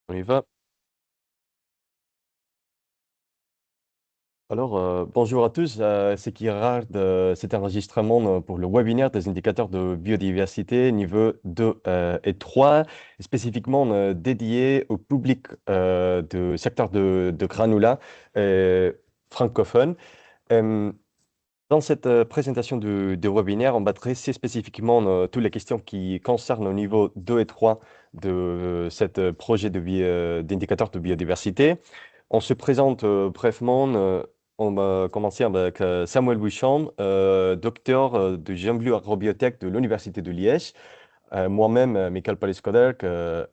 On y va. Alors, bonjour à tous. C'est qui regarde cet enregistrement pour le webinaire des indicateurs de biodiversité niveau 2 et 3, spécifiquement dédié au public du secteur de Granula francophone. Euh, Dans cette présentation du webinaire, on va dresser spécifiquement toutes les questions qui concernent le niveau 2 et 3 de ce projet d'indicateur de biodiversité. On se présente brièvement. On va commencer avec Samuel Wicham, docteur de géologie agrobiotech de l'Université de Liège. Moi-même, Michael Palais-Scoderc,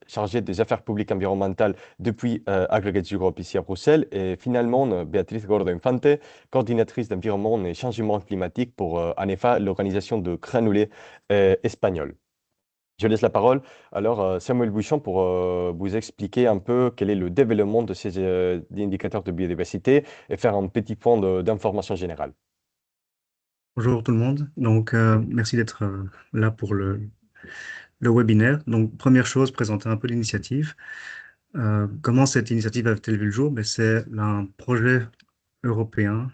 chargé des affaires publiques environnementales depuis Aggregates Europe ici à Bruxelles. Et finalement, Béatrice Gordo-Infante, coordinatrice d'environnement et changement climatique pour ANEFA, l'organisation de granulés espagnole. Je laisse la parole alors Samuel Bouchon pour vous expliquer un peu quel est le développement de ces indicateurs de biodiversité et faire un petit point d'information générale. Bonjour tout le monde. Donc, merci d'être là pour le webinaire. Donc, première chose, présenter un peu l'initiative. Comment cette initiative a-t-elle vu le jour? Ben, c'est un projet européen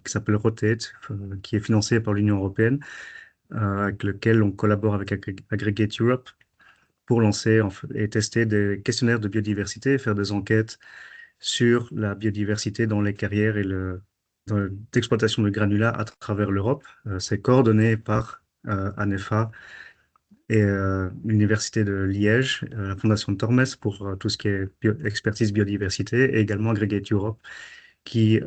qui s'appelle Rotate, qui est financé par l'Union européenne, avec lequel on collabore avec Aggregate Europe pour lancer et tester des questionnaires de biodiversité et faire des enquêtes sur la biodiversité dans les carrières et d'exploitation de granulats à travers l'Europe. C'est coordonné par ANEFA et l'Université de Liège, la Fondation Tormes pour tout ce qui est expertise biodiversité et également Aggregate Europe qui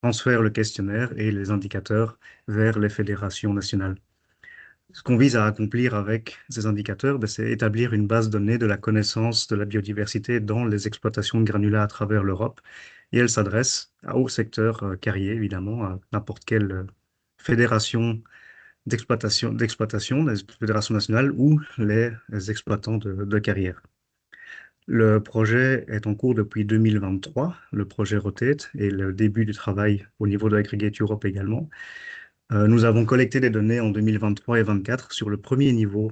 transfère le questionnaire et les indicateurs vers les fédérations nationales. Ce qu'on vise à accomplir avec ces indicateurs, ben, c'est établir une base de données de la connaissance de la biodiversité dans les exploitations de granulats à travers l'Europe. Et elle s'adresse au secteur carrier, évidemment, à n'importe quelle fédération d'exploitation, les fédérations nationales ou les exploitants de carrière. Le projet est en cours depuis 2023, le projet Rotate, et le début du travail au niveau de Aggregate Europe également. Nous avons collecté des données en 2023 et 2024 sur le premier niveau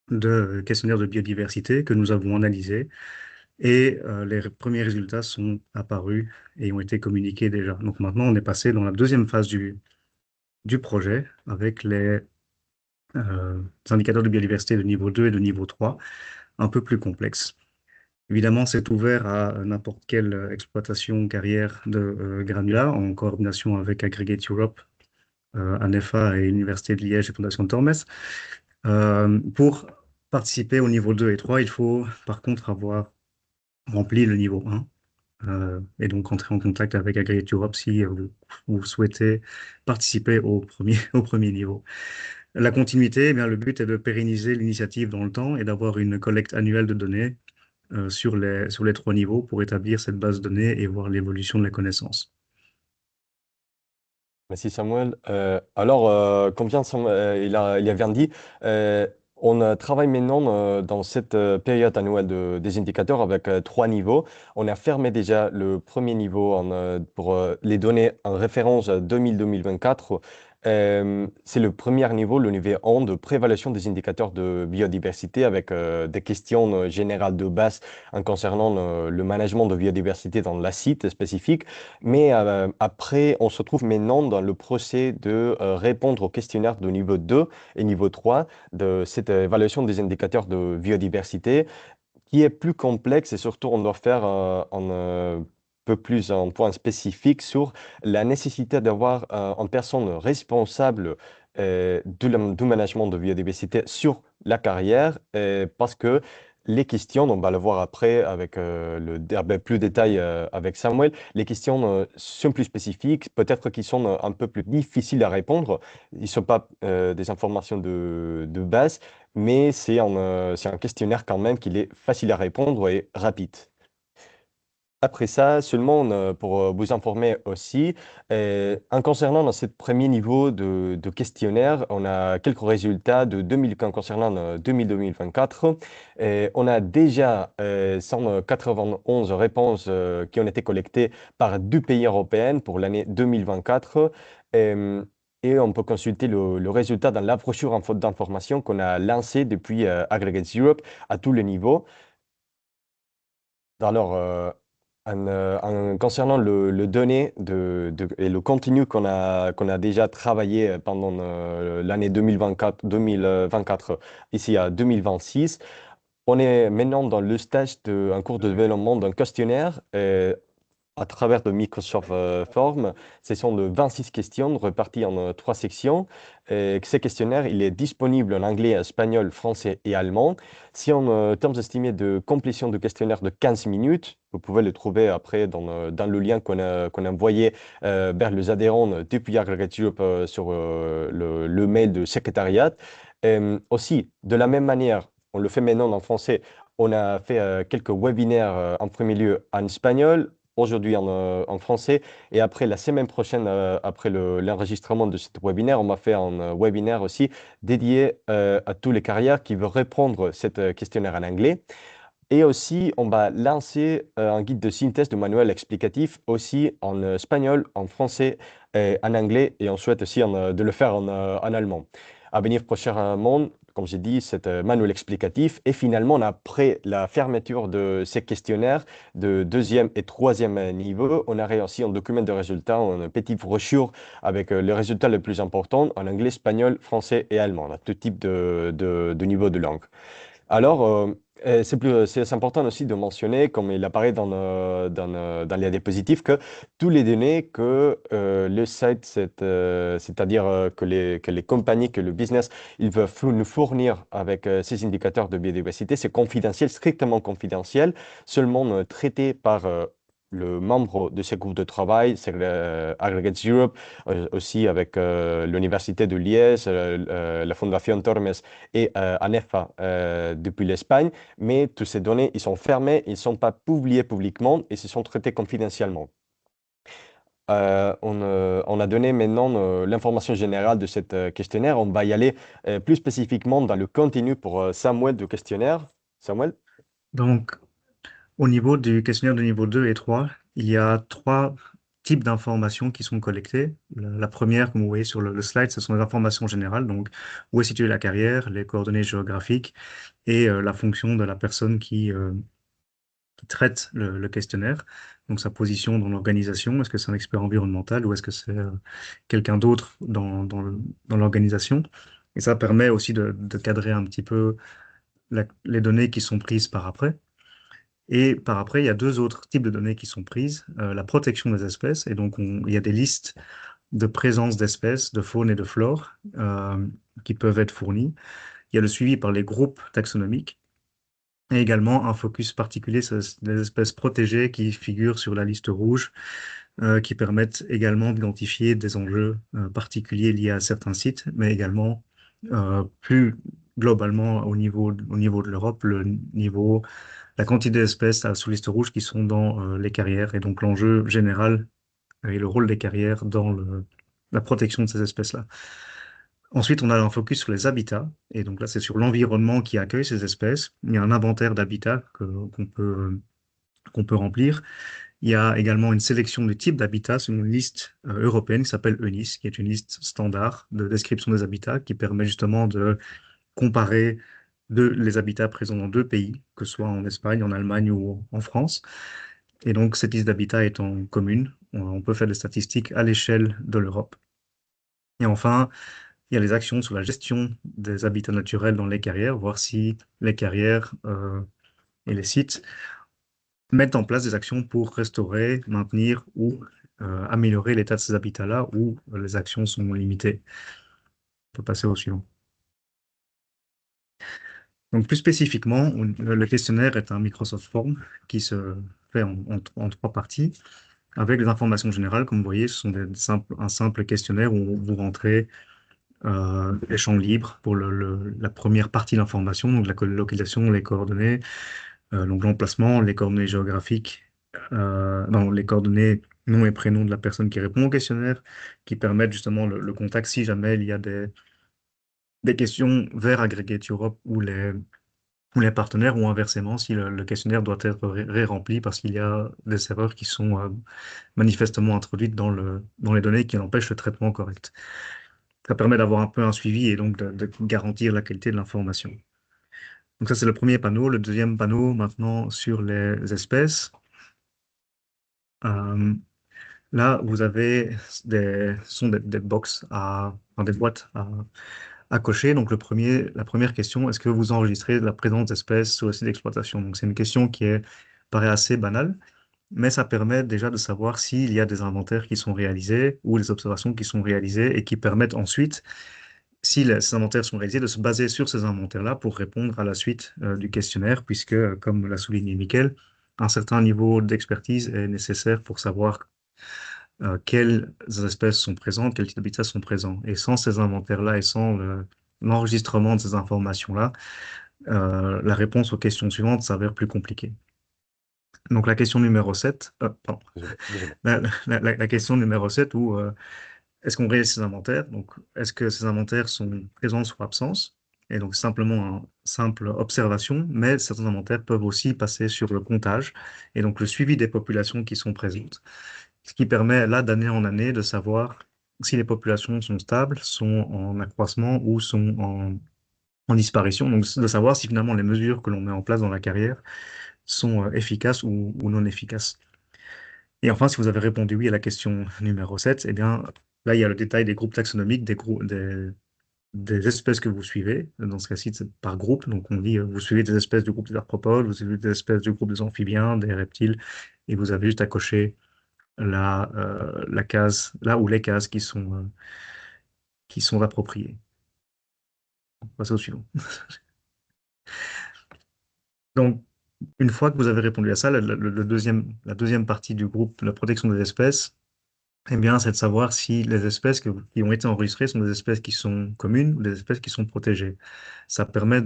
de questionnaire de biodiversité que nous avons analysé et les premiers résultats sont apparus et ont été communiqués déjà. Donc maintenant, on est passé dans la deuxième phase du projet avec les indicateurs de biodiversité de niveau 2 et de niveau 3, un peu plus complexes. Évidemment, c'est ouvert à n'importe quelle exploitation carrière de granulats en coordination avec Aggregate Europe, ANEFA et l'Université de Liège et Fondation Tormes. Pour participer au niveau 2 et 3, il faut par contre avoir rempli le niveau 1 et donc entrer en contact avec Aggregate Europe si vous souhaitez participer au premier niveau. La continuité, eh bien, le but est de pérenniser l'initiative dans le temps et d'avoir une collecte annuelle de données sur les trois niveaux pour établir cette base de données et voir l'évolution de la connaissance. Merci Samuel. Alors, comme bien il a bien dit, euh, on travaille maintenant dans cette période annuelle des indicateurs avec trois niveaux. On a fermé déjà le premier niveau pour les données en référence 2000-2024. C'est le premier niveau, le niveau 1 de préévaluation des indicateurs de biodiversité avec des questions générales de base en concernant le management de biodiversité dans la site spécifique. Mais après, on se trouve maintenant dans le procès de répondre aux questionnaires de niveau 2 et niveau 3 de cette évaluation des indicateurs de biodiversité qui est plus complexe et surtout on doit faire un peu plus un point spécifique sur la nécessité d'avoir une personne responsable du management de biodiversité sur la carrière parce que les questions, on va le voir après avec plus de détails avec Samuel, les questions sont plus spécifiques, peut-être qu'ils sont un peu plus difficiles à répondre. Ils ne sont pas des informations de base, mais c'est un questionnaire quand même qui est facile à répondre et rapide. Après ça, seulement pour vous informer aussi, en concernant dans ce premier niveau de questionnaire, on a quelques résultats de 2015 concernant 2000-2024. On a déjà 191 réponses qui ont été collectées par deux pays européens pour l'année 2024. Euh, et on peut consulter le résultat dans la brochure en faute d'information qu'on a lancée depuis Aggregates Europe à tous les niveaux. Alors, concernant le données et le contenu qu'on a déjà travaillé pendant l'année 2024 ici à 2026, on est maintenant dans le stage d'un cours de développement d'un questionnaire à travers de Microsoft Form. Ce sont de 26 questions réparties en trois sections. Ces questionnaires, il est disponible en anglais, espagnol, français et allemand. Si en termes estimés de complétion de questionnaire de 15 minutes, vous pouvez le trouver après dans le lien qu'on a envoyé vers les adhérents depuis Aggregate Europe sur le mail de secrétariat. Aussi, de la même manière, on le fait maintenant en français. On a fait quelques webinaires en premier lieu en espagnol, aujourd'hui en français. Et après, la semaine prochaine, après l'enregistrement de ce webinaire, on m'a fait un webinaire aussi dédié à tous les carrières qui veulent répondre à ce questionnaire en anglais. Et aussi, on va lancer un guide de synthèse de manuel explicatif aussi en espagnol, en français et en anglais. Et on souhaite aussi de le faire en allemand. À venir prochainement, comme j'ai dit, c'est manuel explicatif. Et finalement, après la fermeture de ces questionnaires de deuxième et troisième niveau, on a aussi un document de résultats, une petite brochure avec les résultats les plus importants en anglais, espagnol, français et allemand, à tout type de niveau de langue. Alors, c'est important aussi de mentionner, comme il apparaît dans les diapositives, que tous les données que le site, c'est-à-dire que les compagnies, que le business, ils veulent nous fournir avec ces indicateurs de biodiversité, c'est confidentiel, strictement confidentiel, seulement traité par le membre de ce groupe de travail, c'est Aggregate Europe, aussi avec l'Université de Liège, la Fondation Tormes et ANEFA depuis l'Espagne, mais toutes ces données, ils sont fermés, ils ne sont pas publiés publiquement et se sont traités confidentiellement. On a donné maintenant l'information générale de ce questionnaire. On va y aller plus spécifiquement dans le contenu pour Samuel du questionnaire. Samuel? Donc, au niveau du questionnaire de niveau 2 et 3, il y a trois types d'informations qui sont collectées. La première, comme vous voyez sur le slide, ce sont les informations générales. Donc, où est située la carrière, les coordonnées géographiques et la fonction de la personne qui traite le questionnaire. Donc, sa position dans l'organisation. Est-ce que c'est un expert environnemental ou est-ce que c'est quelqu'un d'autre dans l'organisation? Et ça permet aussi de cadrer un petit peu les données qui sont prises par après. Et par après, il y a deux autres types de données qui sont prises. La protection des espèces, et donc il y a des listes de présence d'espèces, de faune et de flore qui peuvent être fournies. Il y a le suivi par les groupes taxonomiques et également un focus particulier sur les espèces protégées qui figurent sur la liste rouge, qui permettent également d'identifier des enjeux particuliers liés à certains sites, mais également plus globalement au niveau de l'Europe, la quantité d'espèces sous liste rouge qui sont dans les carrières et donc l'enjeu général et le rôle des carrières dans la protection de ces espèces-là. Ensuite, on a un focus sur les habitats, et donc là, c'est sur l'environnement qui accueille ces espèces. Il y a un inventaire d'habitats qu'on peut remplir. Il y a également une sélection de types d'habitats sur une liste européenne qui s'appelle EUNIS, qui est une liste standard de description des habitats qui permet justement de comparer les habitats présents dans deux pays, que ce soit en Espagne, en Allemagne ou en France. Et donc, cette liste d'habitats étant commune, on peut faire des statistiques à l'échelle de l'Europe. Et enfin, il y a les actions sur la gestion des habitats naturels dans les carrières, voir si les carrières et les sites mettent en place des actions pour restaurer, maintenir ou améliorer l'état de ces habitats-là où les actions sont limitées. On peut passer au suivant. Donc, plus spécifiquement, le questionnaire est un Microsoft Form qui se fait en trois parties. Avec les informations générales, comme vous voyez, ce sont un simple questionnaire où vous rentrez les champs libres pour la première partie de l'information, donc la localisation, les coordonnées, donc l'emplacement, les coordonnées géographiques, non, les coordonnées, nom et prénom de la personne qui répond au questionnaire, qui permettent justement le contact si jamais il y a des questions vers Aggregate Europe ou les partenaires, ou inversement, si le questionnaire doit être ré-rempli parce qu'il y a des erreurs qui sont manifestement introduites dans les données qui empêchent le traitement correct. Ça permet d'avoir un peu un suivi et donc de garantir la qualité de l'information. Donc ça, c'est le premier panneau. Le deuxième panneau, maintenant, sur les espèces. Euh, Là, vous avez ce sont des box enfin, des boîtes à cocher. Donc, la première question, est-ce que vous enregistrez la présence d'espèces sur le site d'exploitation? Donc, c'est une question paraît assez banale, mais ça permet déjà de savoir s'il y a des inventaires qui sont réalisés ou des observations qui sont réalisées et qui permettent ensuite, si ces inventaires sont réalisés, de se baser sur ces inventaires-là pour répondre à la suite du questionnaire, puisque, comme l'a souligné Mickaël, un certain niveau d'expertise est nécessaire pour savoir quelles espèces sont présentes, quels types d'habitats sont présents. Et sans ces inventaires-là et sans l'enregistrement de ces informations-là, la réponse aux questions suivantes s'avère plus compliquée. Donc la question numéro 7, pardon, Désolé, désolé. la question numéro 7 où est-ce qu'on réalise ces inventaires? Donc, est-ce que ces inventaires sont présents ou absence? Et donc, simplement une simple observation, mais certains inventaires peuvent aussi passer sur le comptage et donc le suivi des populations qui sont présentes, ce qui permet là, d'année en année, de savoir si les populations sont stables, sont en accroissement ou sont en disparition. Donc, de savoir si finalement les mesures que l'on met en place dans la carrière sont efficaces ou non efficaces. Et enfin, si vous avez répondu oui à la question numéro 7, eh bien, là, il y a le détail des groupes taxonomiques, des espèces que vous suivez. Dans ce cas-ci, c'est par groupe. Donc, on dit, vous suivez des espèces du groupe des arthropodes, vous suivez des espèces du groupe des amphibiens, des reptiles, et vous avez juste à cocher la case, là ou les cases qui sont appropriées. On passe au suivant. Donc, une fois que vous avez répondu à ça, la deuxième partie du groupe, la protection des espèces, eh bien, c'est de savoir si les espèces qui ont été enregistrées sont des espèces qui sont communes ou des espèces qui sont protégées. Ça permet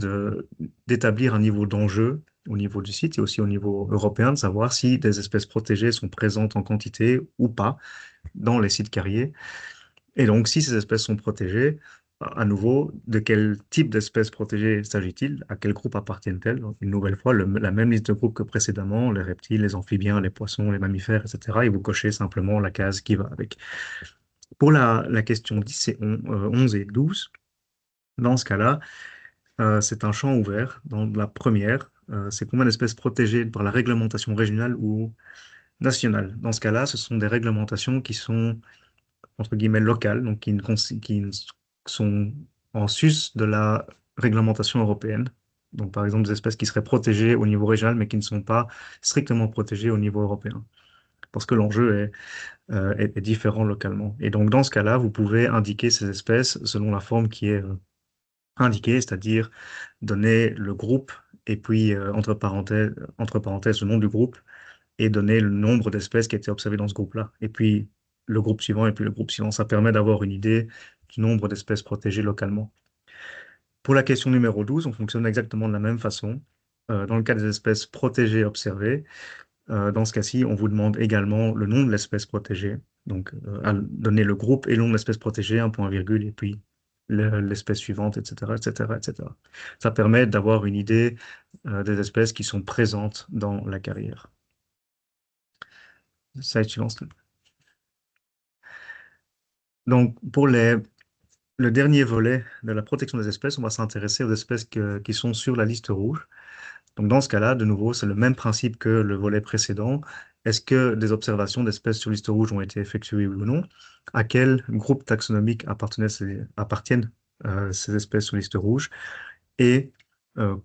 d'établir un niveau d'enjeu au niveau du site et aussi au niveau européen, de savoir si des espèces protégées sont présentes en quantité ou pas dans les sites carriers. Et donc, si ces espèces sont protégées, à nouveau, de quel type d'espèces protégées s'agit-il? À quel groupe appartiennent-elles? Donc, une nouvelle fois, la même liste de groupes que précédemment, les reptiles, les amphibiens, les poissons, les mammifères, etc. Et vous cochez simplement la case qui va avec. Pour la question 10 et 11 et 12, dans ce cas-là, c'est un champ ouvert. Dans la première, c'est combien d'espèces protégées par la réglementation régionale ou nationale. Dans ce cas-là, ce sont des réglementations qui sont entre guillemets locales, donc qui ne sont en sus de la réglementation européenne. Donc, par exemple, des espèces qui seraient protégées au niveau régional, mais qui ne sont pas strictement protégées au niveau européen, parce que l'enjeu est différent localement. Et donc, dans ce cas-là, vous pouvez indiquer ces espèces selon la forme qui est indiquée, c'est-à-dire donner le groupe et puis, entre parenthèses, le nom du groupe et donner le nombre d'espèces qui a été observées dans ce groupe-là. Et puis le groupe suivant et puis le groupe suivant. Ça permet d'avoir une idée du nombre d'espèces protégées localement. Pour la question numéro 12, on fonctionne exactement de la même façon. Dans le cas des espèces protégées observées, dans ce cas-ci, on vous demande également le nom de l'espèce protégée. Donc, à donner le groupe et le nom de l'espèce protégée, un point virgule, et puis l'espèce suivante, etc., etc., etc. Ça permet d'avoir une idée des espèces qui sont présentes dans la carrière. Ça, tu lances. Donc, le dernier volet de la protection des espèces, on va s'intéresser aux espèces qui sont sur la liste rouge. Donc, dans ce cas-là, de nouveau, c'est le même principe que le volet précédent. Est-ce que des observations d'espèces sur liste rouge ont été effectuées ou non? À quel groupe taxonomique appartiennent ces espèces sur liste rouge? Et euh,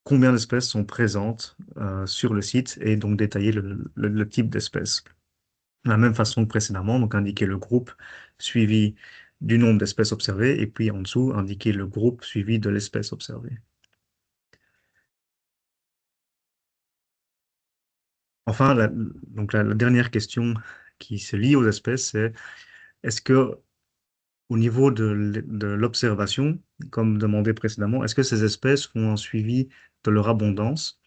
combien d'espèces sont présentes sur le site et donc détailler le type d'espèce? De la même façon que précédemment, donc indiquer le groupe suivi du nombre d'espèces observées et puis en dessous, indiquer le groupe suivi de l'espèce observée. Enfin, la dernière question qui se lie aux espèces, c'est est-ce que au niveau de l'observation, comme demandé précédemment, est-ce que ces espèces font un suivi de leur abondance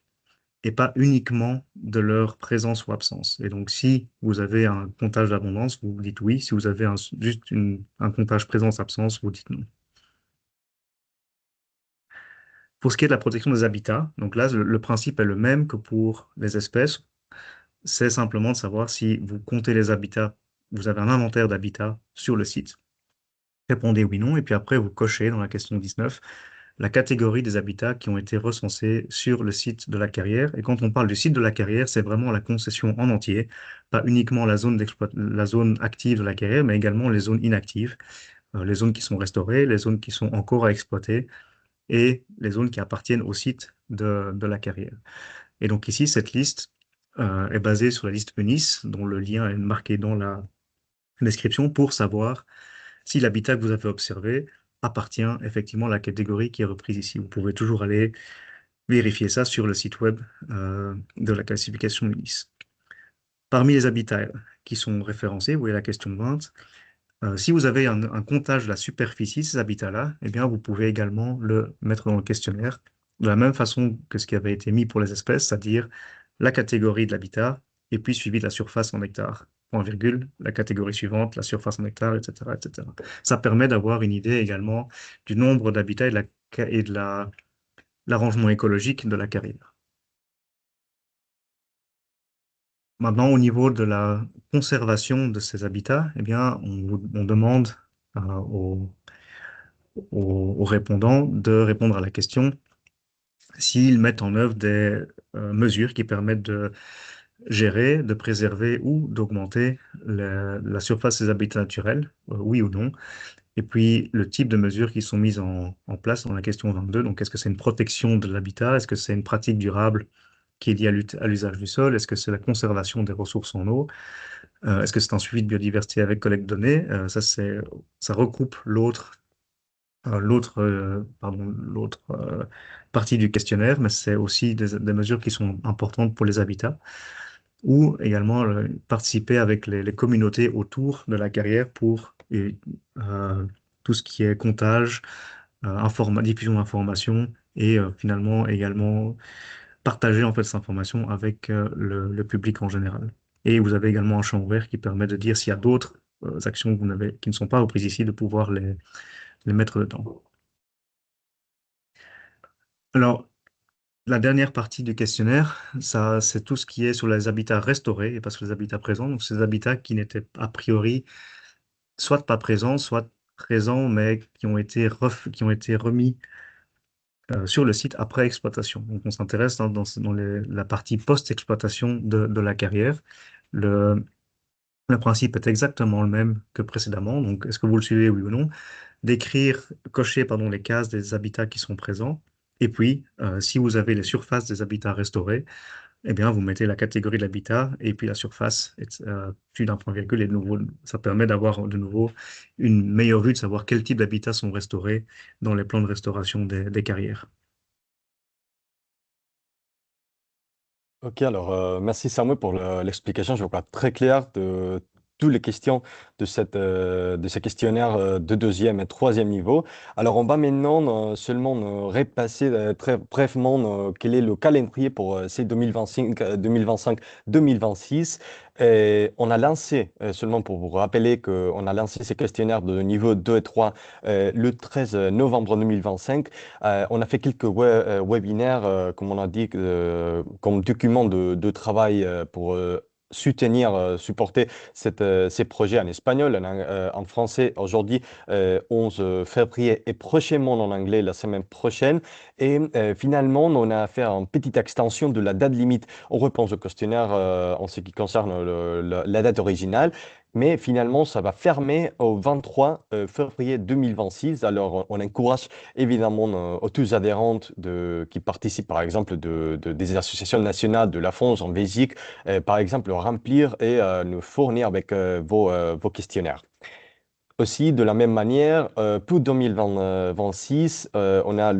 et pas uniquement de leur présence ou absence? Et donc, si vous avez un comptage d'abondance, vous dites oui. Si vous avez juste un comptage présence-absence, vous dites non. Pour ce qui est de la protection des habitats, donc là, le principe est le même que pour les espèces. C'est simplement de savoir si vous comptez les habitats, vous avez un inventaire d'habitats sur le site. Répondez oui, non, et puis après, vous cochez dans la question 19 la catégorie des habitats qui ont été recensés sur le site de la carrière. Et quand on parle du site de la carrière, c'est vraiment la concession en entier, pas uniquement la zone active de la carrière, mais également les zones inactives, les zones qui sont restaurées, les zones qui sont encore à exploiter et les zones qui appartiennent au site de la carrière. Et donc ici, cette liste est basée sur la liste UNIS, dont le lien est marqué dans la description pour savoir si l'habitat que vous avez observé appartient effectivement à la catégorie qui est reprise ici. Vous pouvez toujours aller vérifier ça sur le site web de la classification UNIS. Parmi les habitats qui sont référencés, vous voyez la question 20, si vous avez un comptage de la superficie de ces habitats-là, eh bien, vous pouvez également le mettre dans le questionnaire de la même façon que ce qui avait été mis pour les espèces, c'est-à-dire la catégorie de l'habitat et puis suivi de la surface en hectares. Point virgule, la catégorie suivante, la surface en hectares, etc., etc. Ça permet d'avoir une idée également du nombre d'habitats et de l'arrangement écologique de la carrière. Maintenant, au niveau de la conservation de ces habitats, eh bien, on demande aux aux répondants de répondre à la question s'ils mettent en œuvre des mesures qui permettent de gérer, de préserver ou d'augmenter la surface des habitats naturels, oui ou non. Et puis le type de mesures qui sont mises en place dans la question 22. Donc, est-ce que c'est une protection de l'habitat? Est-ce que c'est une pratique durable qui est liée à l'usage du sol? Est-ce que c'est la conservation des ressources en eau? Est-ce que c'est un suivi de biodiversité avec collecte de données? Ça recoupe l'autre partie du questionnaire, mais c'est aussi des mesures qui sont importantes pour les habitats, ou également participer avec les communautés autour de la carrière pour euh, tout ce qui est comptage, diffusion d'informations et finalement également partager en fait cette information avec le public en général. Et vous avez également un champ ouvert qui permet de dire s'il y a d'autres actions que qui ne sont pas reprises ici, de pouvoir les mettre dedans. Alors, la dernière partie du questionnaire, ça, c'est tout ce qui est sur les habitats restaurés et pas sur les habitats présents. Donc, ces habitats qui n'étaient a priori soit pas présents, soit présents, mais qui ont été remis sur le site après exploitation. Donc, on s'intéresse dans la partie post-exploitation de la carrière. Le, le principe est exactement le même que précédemment. Donc, est-ce que vous le suivez, oui ou non? Cocher, pardon, les cases des habitats qui sont présents. Et puis, si vous avez les surfaces des habitats restaurés, eh bien, vous mettez la catégorie de l'habitat et puis la surface plus d'un point virgule. Et de nouveau, ça permet d'avoir de nouveau une meilleure vue de savoir quel type d'habitats sont restaurés dans les plans de restauration des carrières. Ok, alors merci Samuel pour l'explication. Je vois très clair de toutes les questions de ces questionnaires de deuxième et troisième niveau. Alors on va maintenant seulement repasser très brièvement quel est le calendrier pour ces 2025, 2025-2026. Et on a lancé, seulement pour vous rappeler qu'on a lancé ces questionnaires de niveau 2 et 3 le 13 novembre 2025. On a fait quelques webinaires, comme on a dit, comme document de travail pour soutenir, supporter ces projets en espagnol, en français aujourd'hui, 11 février et prochainement en anglais la semaine prochaine. Et finalement, on a fait une petite extension de la date limite. On repense au questionnaire en ce qui concerne la date originale. Mais finalement, ça va fermer au 23 février 2026. Alors, on encourage évidemment aux tous adhérentes qui participent, par exemple, des associations nationales de la France en Belgique, par exemple, remplir et nous fournir avec vos questionnaires. Aussi, de la même manière, pour 2026, on a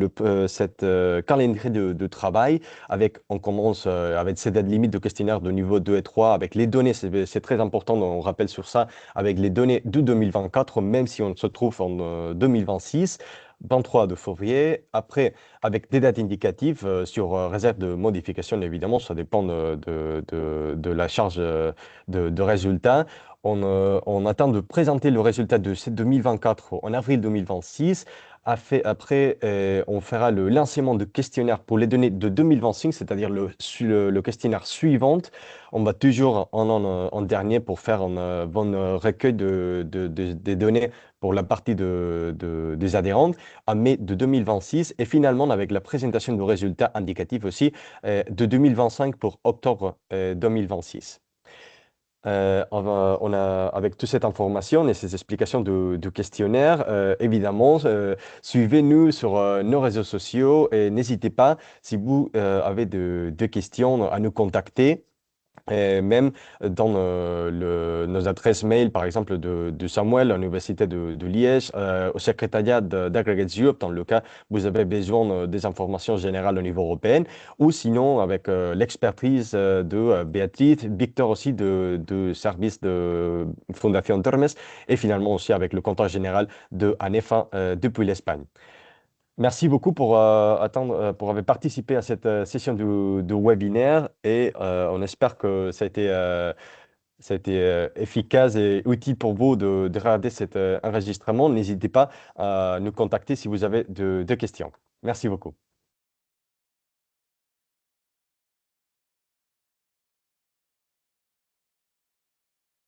cette calendrier de travail on commence avec cette date limite de questionnaire de niveau 2 et 3 avec les données, c'est très important, on rappelle sur ça, avec les données de 2024, même si on se trouve en 2026. 23 de février, après avec des dates indicatives sur réserve de modification, évidemment, ça dépend de la charge de résultats. On attend de présenter le résultat de cette 2024 en avril 2026. Après, on fera le lancement de questionnaire pour les données de 2025, c'est-à-dire le questionnaire suivant. On va toujours en dernier pour faire un bon recueil des données pour la partie des adhérents en mai de 2026 et finalement avec la présentation de résultats indicatifs aussi de 2025 pour octobre 2026. Avec toute cette information et ces explications de questionnaire, évidemment, suivez-nous sur nos réseaux sociaux et n'hésitez pas, si vous avez de questions, à nous contacter. Et même dans nos adresses mail, par exemple, de Samuel à l'Université de Liège, au secrétariat d'Aggregates Europe, dans le cas où vous avez besoin des informations générales au niveau européen, ou sinon avec l'expertise de Béatrice, Victor aussi de service de Fondation Termes, et finalement aussi avec le compteur général de ANEFA depuis l'Espagne. Merci beaucoup pour avoir participé à cette session de webinaire et on espère que ça a été efficace et utile pour vous de regarder cet enregistrement. N'hésitez pas à nous contacter si vous avez de questions. Merci beaucoup.